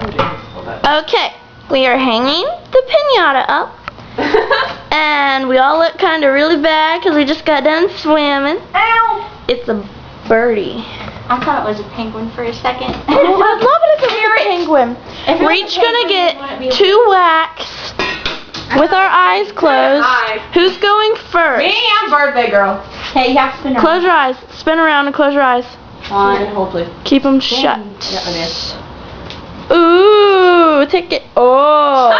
Okay, we are hanging the piñata up. And we all look kind of really bad because we just got done swimming. Ow! It's a birdie. I thought it was a penguin for a second. Oh, I'd love it if it was a penguin. We're each going to get 2 whacks with our eyes closed. Who's going first? Me, I'm birthday girl. Hey, you have to spin around. Close your eyes. Spin around and close your eyes. 1. Hold please. Keep them shut. Yeah, I missed. Ooh, take it. Oh.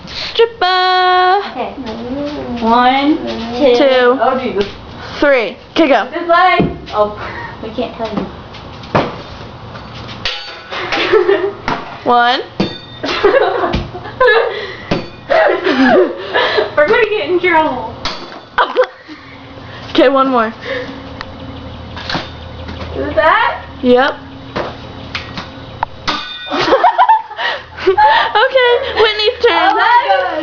Stripper. Okay. 1, 2. 2, Oh Jesus. 3. Okay, go. This way. Oh. We can't tell you. 1. We're gonna get in trouble. Okay, 1 more. Is that? Yep. Okay, Whitney's turn. Oh my god.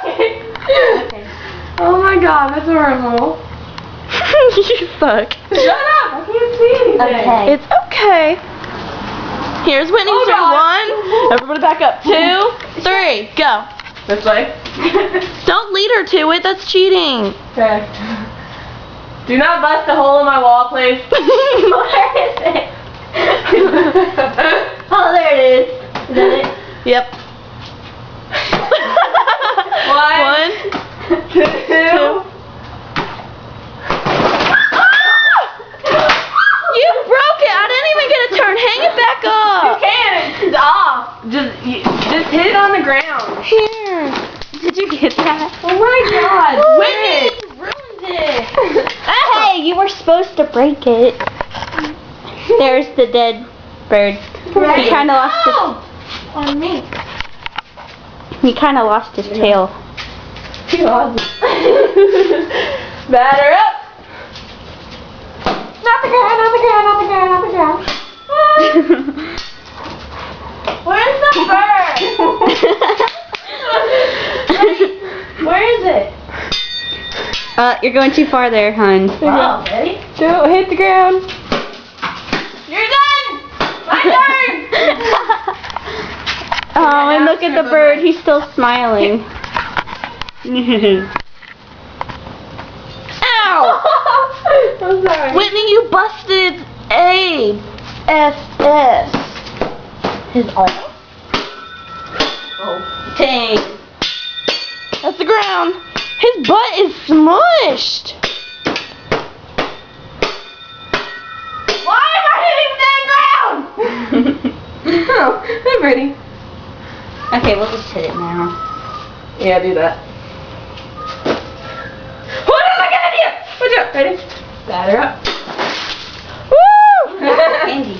Okay. Oh my god, that's horrible. You suck. Shut up! I can't see anything. Okay. It's okay. Here's Whitney's Oh, turn. God. 1. Everybody back up. 2, 3. Go. This way. Don't lead her to it. That's cheating. Okay. Do not bust a hole in my wall, please. Where is it? Oh, there it is. Is that it? Yep. 1, 2. 2. You broke it. I didn't even get a turn. Hang it back You up. can't. It's off. Just hit it on the ground. Here. Did you get that? Oh my god. Whitney ruined it. Hey, you were supposed to break it. There's the dead bird. Right. He kind of lost On me. He kind of lost his tail. Batter up. Not the ground, not the ground, not the ground, not the ground. Where's the bird? Where is it? You're going too far there, hon. Wow, ready? Don't hit the ground. You're done! My turn! Oh, and look at the bird. He's still smiling. Ow! I'm sorry. Whitney, you busted A. S. S. His arm. Oh. Dang. That's the ground. His butt is smushed. Why am I hitting that ground? Oh, I'm ready. Okay, we'll just hit it now. Yeah, do that. What am I gonna do? Watch out, ready? Batter up. Woo! Candy.